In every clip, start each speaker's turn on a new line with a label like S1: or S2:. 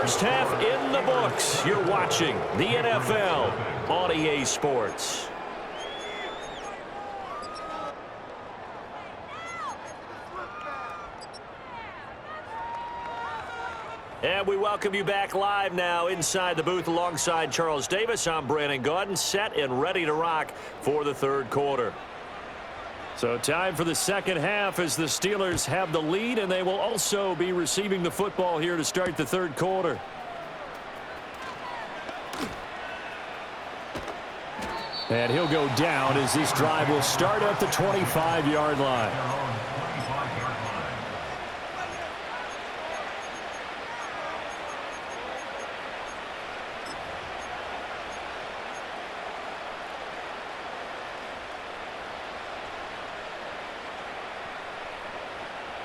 S1: First half in the books. You're watching the NFL on EA Sports. And we welcome you back live now inside the booth alongside Charles Davis. I'm Brandon Gaudin, set and ready to rock for the third quarter. So time for the second half as the Steelers have the lead, and they will also be receiving the football here to start the third quarter. And he'll go down as this drive will start at the 25-yard line.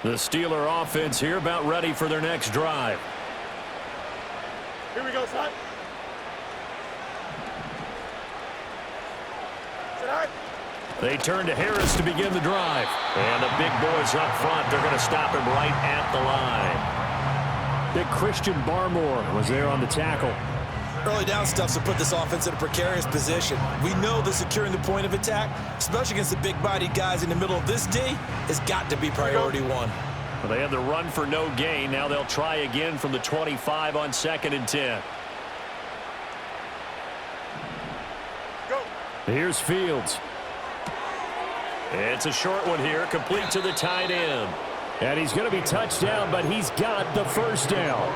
S1: The Steeler offense here about ready for their next drive.
S2: Here we go, son.
S1: They turn to Harris to begin the drive. And the big boys up front, they're going to stop him right at the line. Big Christian Barmore was there on the tackle.
S3: Early down stuff to put this offense in a precarious position. We know that securing the point of attack, especially against the big-bodied guys in the middle of this D, has got to be priority one.
S1: Well, they had the run for no gain. Now they'll try again from the 25 on 2nd and 10.
S2: Go.
S1: Here's Fields. It's a short one here, complete to the tight end. And he's going to be touched down, but he's got the first down.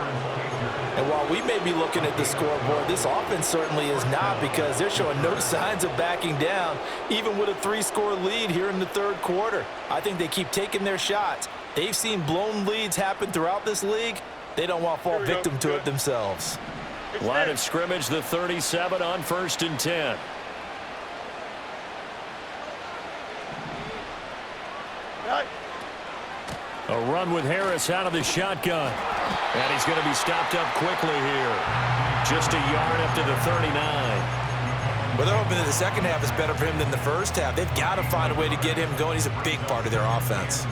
S3: And while we may be looking at the scoreboard, this offense certainly is not, because they're showing no signs of backing down, even with a 3-score lead here in the third quarter. I think they keep taking their shots. They've seen blown leads happen throughout this league. They don't want to fall victim to it themselves.
S1: Line of scrimmage, the 37 on 1st and 10. A run with Harris out of the shotgun. And he's going to be stopped up quickly here. Just a yard up to the 39.
S3: Well, they're hoping that the second half is better for him than the first half. They've got to find a way to get him going. He's a big part of their offense.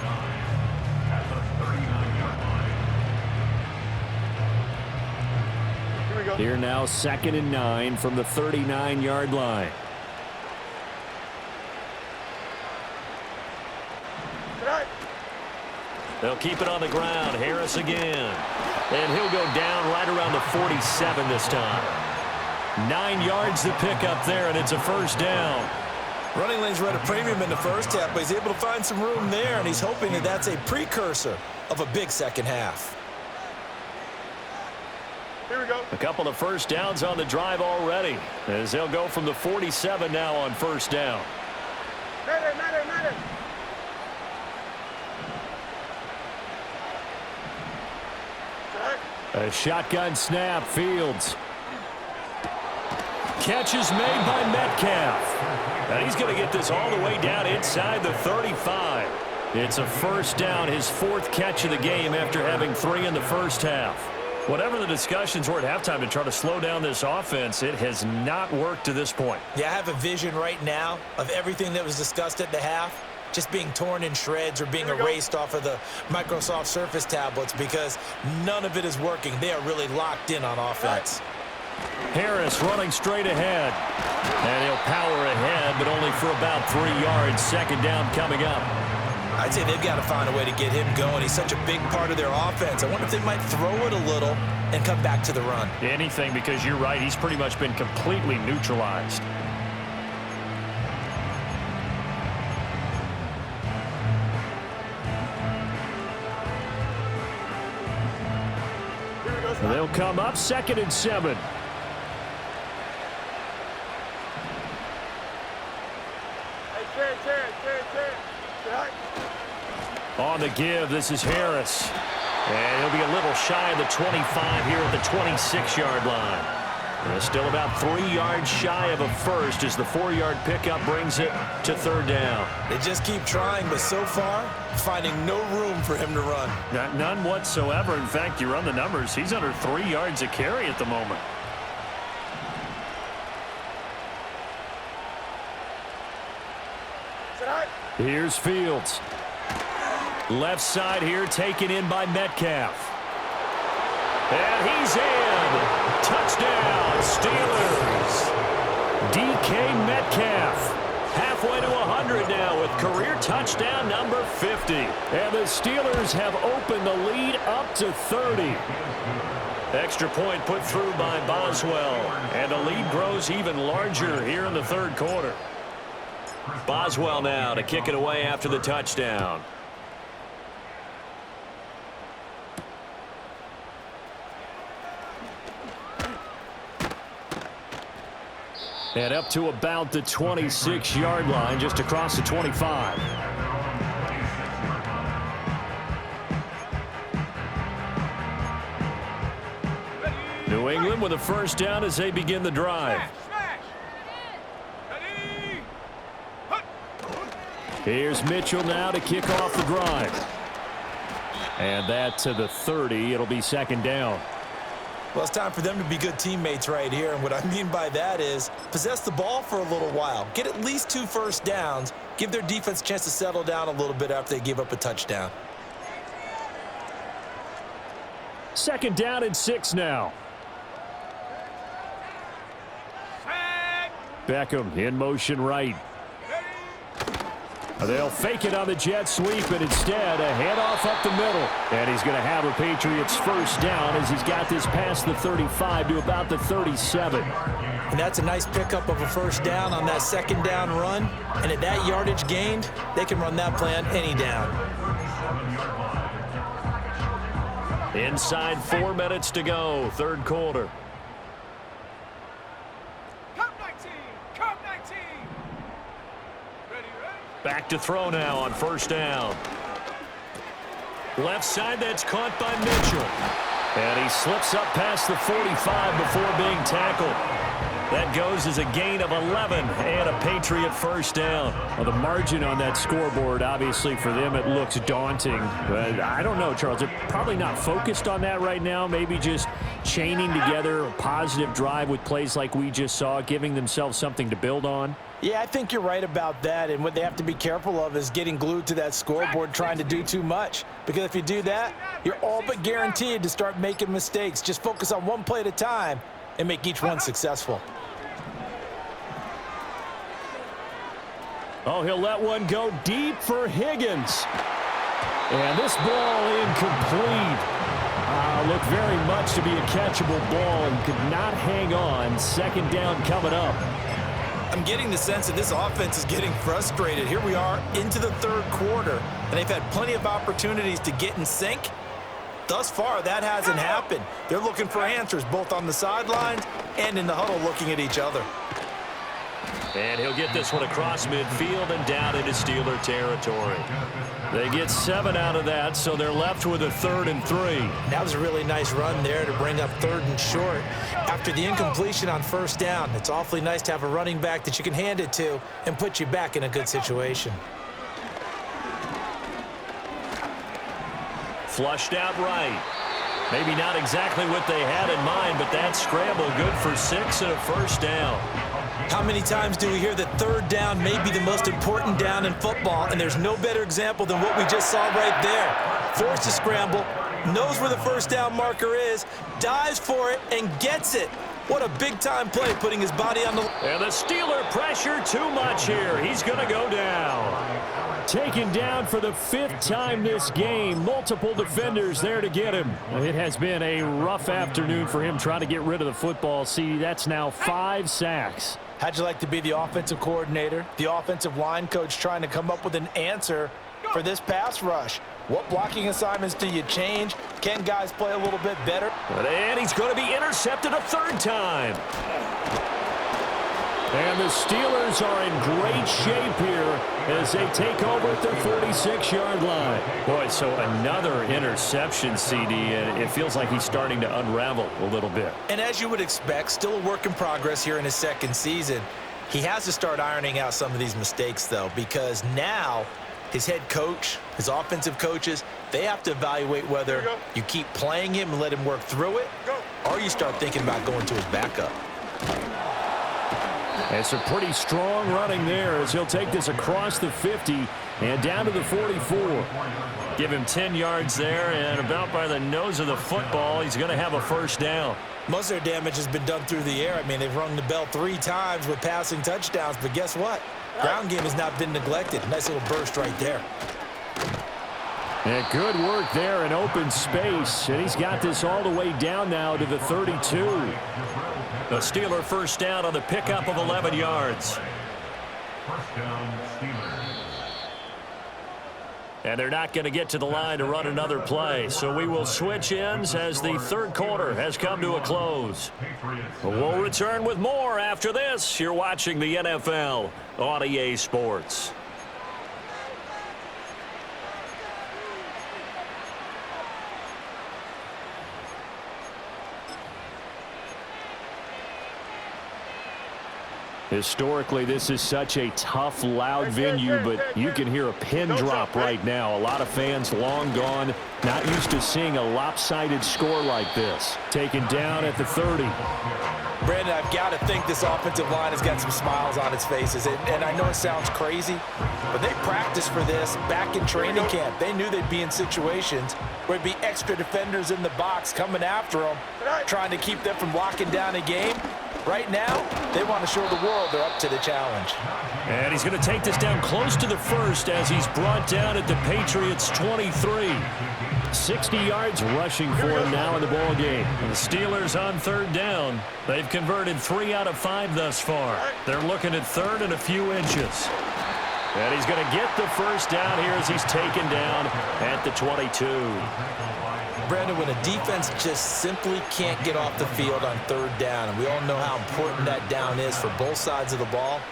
S2: Here we go.
S1: Here now, 2nd and 9 from the 39-yard line. They'll keep it on the ground. Harris again. And he'll go down right around the 47 this time. 9 yards to pick up there, and it's a first down.
S3: Running lanes were at a premium in the first half, but he's able to find some room there, and he's hoping that that's a precursor of a big second half.
S2: Here we go.
S1: A couple of first downs on the drive already, as they'll go from the 47 now on first down.
S2: Matter.
S1: A shotgun snap, Fields. Catch is made by Metcalf. And he's going to get this all the way down inside the 35. It's a first down, his 4th catch of the game after having 3 in the first half. Whatever the discussions were at halftime to try to slow down this offense, it has not worked to this point.
S3: Yeah, I have a vision right now of everything that was discussed at the half just being torn in shreds or being erased off of the Microsoft Surface tablets, because none of it is working. They are really locked in on offense.
S1: Harris running straight ahead. And he'll power ahead, but only for about 3 yards. Second down coming up.
S3: I'd say they've got to find a way to get him going. He's such a big part of their offense. I wonder if they might throw it a little and come back to the run.
S1: Anything, because you're right. He's pretty much been completely neutralized. They'll come up 2nd and 7. On the give, this is Harris. And he'll be a little shy of the 25 here at the 26-yard line. And still about 3 yards shy of a first as the 4-yard pickup brings it to third down.
S3: They just keep trying, but so far, finding no room for him to run.
S1: None whatsoever. In fact, you run the numbers, he's under 3 yards a carry at the moment. Here's Fields. Left side here taken in by Metcalf. And he's in. Touchdown, Steelers. DK Metcalf. Halfway to 100 now with career touchdown number 50. And the Steelers have opened the lead up to 30. Extra point put through by Boswell. And the lead grows even larger here in the third quarter. Boswell now to kick it away after the touchdown. And up to about the 26-yard line, just across the 25. New England with a first down as they begin the drive. Here's Mitchell now to kick off the drive. And that to the 30. It'll be second down.
S3: Well, it's time for them to be good teammates right here. And what I mean by that is possess the ball for a little while. Get at least 2 first downs. Give their defense a chance to settle down a little bit after they give up a touchdown.
S1: Second down and 6 now. Beckham in motion right. They'll fake it on the jet sweep, and instead a handoff up the middle. And he's going to have a Patriots first down as he's got this past the 35 to about the 37.
S3: And that's a nice pickup of a first down on that second down run. And at that yardage gained, they can run that play on any down.
S1: Inside 4 minutes to go, third quarter. Back to throw now on first down. Left side, that's caught by Mitchell. And he slips up past the 45 before being tackled. That goes as a gain of 11 and a Patriot first down.
S4: Well, the margin on that scoreboard, obviously for them it looks daunting. But I don't know, Charles. They're probably not focused on that right now. Maybe just chaining together a positive drive with plays like we just saw, giving themselves something to build on.
S3: Yeah, I think you're right about that. And what they have to be careful of is getting glued to that scoreboard trying to do too much. Because if you do that, you're all but guaranteed to start making mistakes. Just focus on one play at a time and make each one successful.
S1: Oh, he'll let one go deep for Higgins. And this ball incomplete. Looked very much to be a catchable ball and could not hang on. Second down coming up.
S3: I'm getting the sense that this offense is getting frustrated. Here we are into the third quarter, and they've had plenty of opportunities to get in sync. Thus far, that hasn't happened. They're looking for answers both on the sidelines and in the huddle looking at each other.
S1: And he'll get this one across midfield and down into Steeler territory. They get 7 out of that, so they're left with a 3rd and 3.
S3: That was a really nice run there to bring up 3rd and short. After the incompletion on first down, it's awfully nice to have a running back that you can hand it to and put you back in a good situation.
S1: Flushed out right. Maybe not exactly what they had in mind, but that scramble good for 6 and a first down.
S3: How many times do we hear that third down may be the most important down in football, and there's no better example than what we just saw right there. Forced to scramble, knows where the first down marker is, dives for it, and gets it. What a big-time play, putting his body on the...
S1: And the Steeler pressure too much here. He's going to go down. Taken down for the 5th time this game. Multiple defenders there to get him.
S4: It has been a rough afternoon for him trying to get rid of the football. See, that's now 5 sacks.
S3: How'd you like to be the offensive coordinator, the offensive line coach trying to come up with an answer for this pass rush? What blocking assignments do you change? Can guys play a little bit better?
S1: And he's going to be intercepted a 3rd time.
S4: And the Steelers are in great shape here as they take over at their 46-yard line.
S1: Boy, so another interception, CD, and it feels like he's starting to unravel a little bit.
S3: And as you would expect, still a work in progress here in his 2nd season. He has to start ironing out some of these mistakes, though, because now his head coach, his offensive coaches, they have to evaluate whether you keep playing him and let him work through it, or you start thinking about going to his backup.
S4: It's a pretty strong running there as he'll take this across the 50 and down to the 44.
S1: Give him 10 yards there, and about by the nose of the football, he's going to have a first down.
S3: Most of their damage has been done through the air. I mean, they've rung the bell 3 times with passing touchdowns, but guess what? Ground game has not been neglected. Nice little burst right there.
S4: And good work there in open space, and he's got this all the way down now to the 32.
S1: The Steeler first down on the pickup of 11 yards.
S5: First down, Steelers.
S1: And they're not going to get to the line to run another play. So we will switch ends as the third quarter has come to a close. We'll return with more after this. You're watching the NFL on EA Sports.
S4: Historically, this is such a tough, loud venue, but you can hear a pin drop right now. A lot of fans long gone, not used to seeing a lopsided score like this. Taken down at the 30.
S3: Brandon, I've got to think this offensive line has got some smiles on its faces. And I know it sounds crazy, but they practiced for this back in training camp. They knew they'd be in situations where there'd be extra defenders in the box coming after them, trying to keep them from locking down a game. Right now, they want to show the world they're up to the challenge.
S1: And he's going to take this down close to the first as he's brought down at the Patriots' 23.
S4: 60 yards rushing for him now in the ball game.
S1: And the Steelers on third down. They've converted 3 out of 5 thus far. They're looking at third and a few inches. And he's going to get the first down here as he's taken down at the 22.
S3: Brandon, when a defense just simply can't get off the field on third down, and we all know how important that down is for both sides of the ball,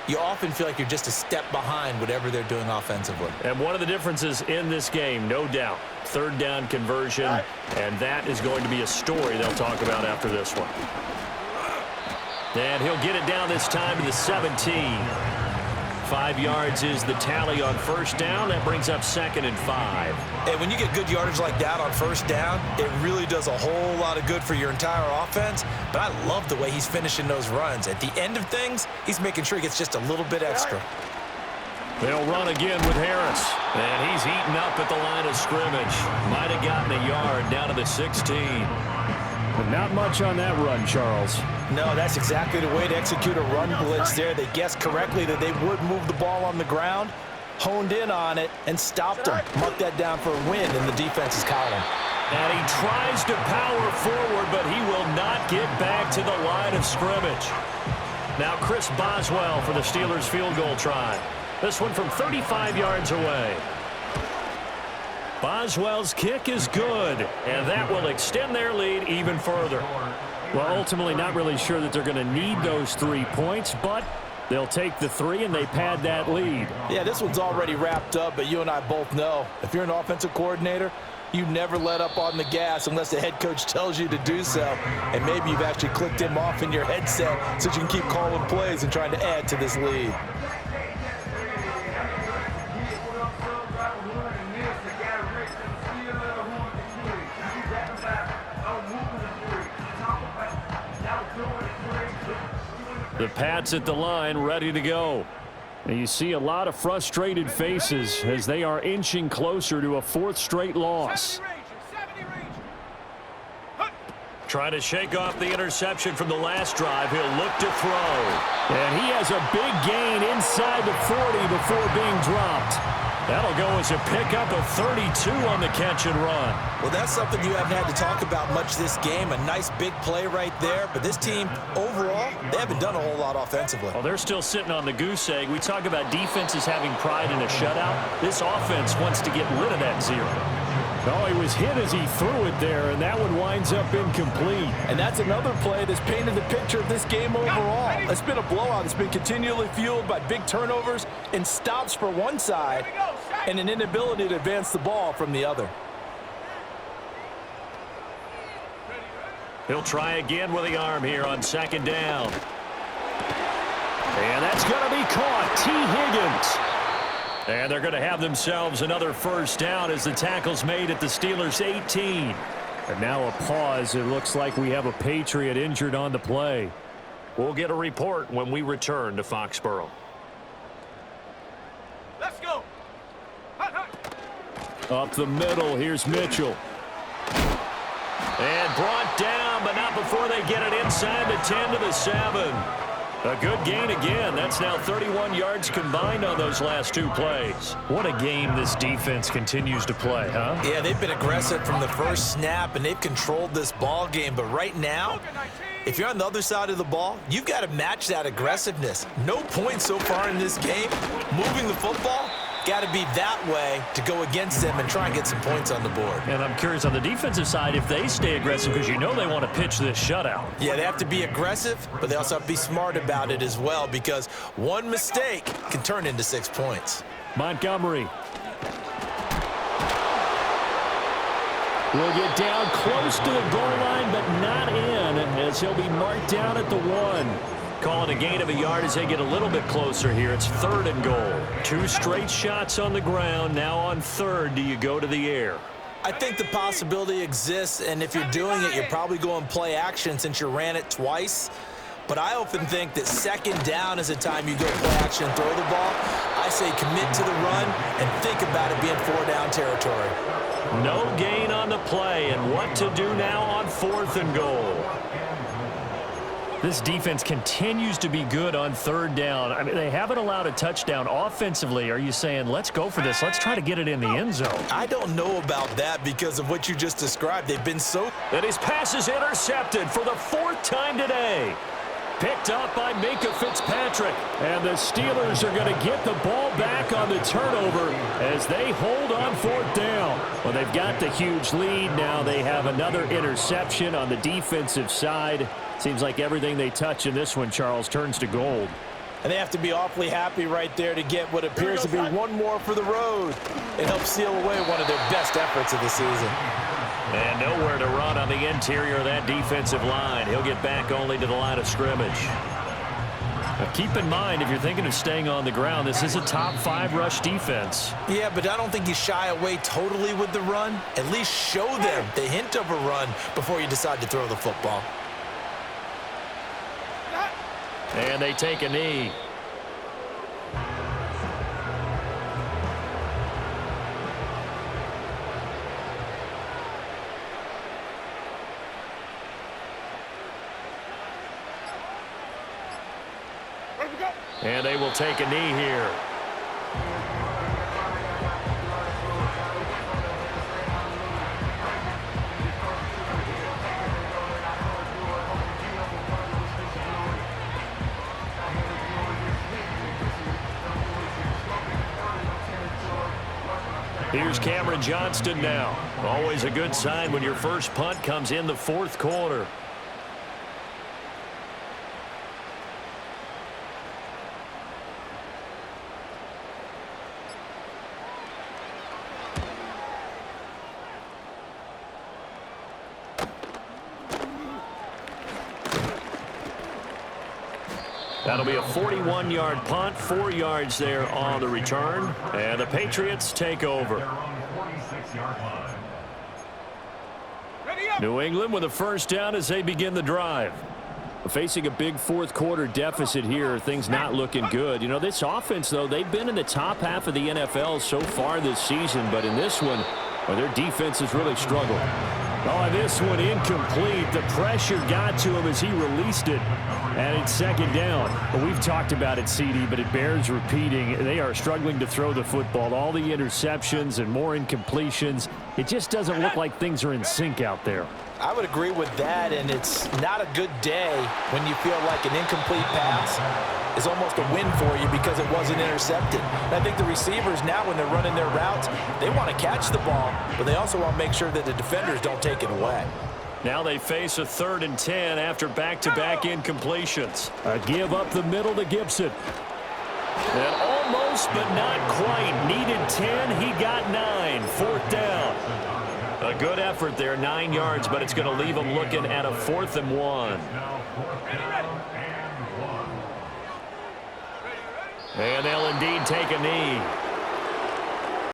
S3: you often feel like you're just a step behind whatever they're doing offensively.
S1: And one of the differences in this game, no doubt, third down conversion, and that is going to be a story they'll talk about after this one. And he'll get it down this time to the 17. 5 yards is the tally on first down. That brings up 2nd and 5.
S3: And when you get good yardage like that on first down, it really does a whole lot of good for your entire offense. But I love the way he's finishing those runs. At the end of things, he's making sure he gets just a little bit extra.
S1: They'll run again with Harris. And he's eaten up at the line of scrimmage. Might have gotten a yard down to the 16.
S4: But not much on that run, Charles.
S3: No, that's exactly the way to execute a run blitz there. They guessed correctly that they would move the ball on the ground, honed in on it, and stopped them. Marked that down for a win in the defense's column.
S1: And he tries to power forward, but he will not get back to the line of scrimmage. Now Chris Boswell for the Steelers field goal try. This one from 35 yards away. Boswell's kick is good, and that will extend their lead even further.
S4: Well, ultimately not really sure that they're going to need those 3 points, but they'll take the 3 and they pad that lead.
S3: Yeah, this one's already wrapped up, but you and I both know if you're an offensive coordinator, you never let up on the gas unless the head coach tells you to do so. And maybe you've actually clicked him off in your headset so you can keep calling plays and trying to add to this lead.
S1: The Pats at the line, ready to go.
S4: And you see a lot of frustrated faces as they are inching closer to a 4th straight loss.
S1: Trying to shake off the interception from the last drive. He'll look to throw.
S4: And he has a big gain inside the 40 before being dropped.
S1: That'll go as a pickup of 32 on the catch and run.
S3: Well, that's something you haven't had to talk about much this game. A nice big play right there. But this team, overall, they haven't done a whole lot offensively.
S1: Well, they're still sitting on the goose egg. We talk about defenses having pride in a shutout. This offense wants to get rid of that 0.
S4: Oh, he was hit as he threw it there, and that one winds up incomplete.
S3: And that's another play that's painted the picture of this game overall. It's been a blowout. It's been continually fueled by big turnovers and stops for one side and an inability to advance the ball from the other.
S1: He'll try again with the arm here on 2nd down. And that's going to be caught. T. Higgins. And they're going to have themselves another first down as the tackle's made at the Steelers' 18.
S4: And now a pause. It looks like we have a Patriot injured on the play.
S1: We'll get a report when we return to Foxborough.
S2: Let's go. Hot, hot.
S4: Up the middle, here's Mitchell.
S1: And brought down, but not before they get it inside the 10 to the 7. A good gain again. That's now 31 yards combined on those last two plays.
S4: What a game this defense continues to play, huh?
S3: Yeah, they've been aggressive from the first snap, and they've controlled this ball game. But right now, if you're on the other side of the ball, you've got to match that aggressiveness. No points so far in this game. Moving the football, got to be that way to go against them and try and get some points on the board.
S4: And I'm curious on the defensive side if they stay aggressive, because you know they want to pitch this shutout.
S3: Yeah, they have to be aggressive, but they also have to be smart about it as well, because one mistake can turn into 6 points.
S4: Montgomery will get down close to the goal line, but not in, as he'll be marked down at the 1.
S1: Calling a gain of a yard as they get a little bit closer here. It's 3rd and goal. 2 straight shots on the ground. Now on 3rd, do you go to the air?
S3: I think the possibility exists, and if you're doing it, you're probably going play action since you ran it twice. But I often think that 2nd down is the time you go play action and throw the ball. I say commit to the run and think about it being 4-down territory.
S1: No gain on the play, and what to do now on 4th and goal.
S4: This defense continues to be good on 3rd down. I mean, they haven't allowed a touchdown offensively. Are you saying, let's go for this? Let's try to get it in the end zone.
S3: I don't know about that because of what you just described. They've been so...
S1: And his pass is intercepted for the 4th time today. Picked up by Minka Fitzpatrick.
S4: And the Steelers are going to get the ball back on the turnover as they hold on 4th down. Well, they've got the huge lead. Now they have another interception on the defensive side. Seems like everything they touch in this one, Charles, turns to gold.
S3: And they have to be awfully happy right there to get what appears to be one more for the road. It helps seal away one of their best efforts of the season.
S1: And nowhere to run on the interior of that defensive line. He'll get back only to the line of scrimmage.
S4: Now keep in mind, if you're thinking of staying on the ground, this is a top 5 rush defense.
S3: Yeah, but I don't think you shy away totally with the run. At least show them the hint of a run before you decide to throw the football.
S1: And they take a knee. And they will take a knee here. Here's Cameron Johnston now. Always a good sign when your first punt comes in the 4th quarter. That'll be a 41-yard punt, 4 yards there on the return, and the Patriots take over. New England with a 1st down as they begin the drive. Facing a big 4th quarter deficit here, things not looking good. You know, this offense, though, they've been in the top half of the NFL so far this season, but in this one, well, their defense has really struggled. Oh, this one incomplete. The pressure got to him as he released it. And it's 2nd down. Well, we've talked about it, CD, but it bears repeating. They are struggling to throw the football. All the interceptions and more incompletions. It just doesn't look like things are in sync out there.
S3: I would agree with that, and it's not a good day when you feel like an incomplete pass is almost a win for you because it wasn't intercepted. And I think the receivers now, when they're running their routes, they want to catch the ball, but they also want to make sure that the defenders don't take it away.
S1: Now they face a 3rd and 10 after back-to-back incompletions.
S4: A give up the middle to Gibson.
S1: And almost, but not quite. Needed 10, he got 9. 4th down. A good effort there, 9 yards, but it's going to leave him looking at a 4th and 1. And they'll indeed take a knee.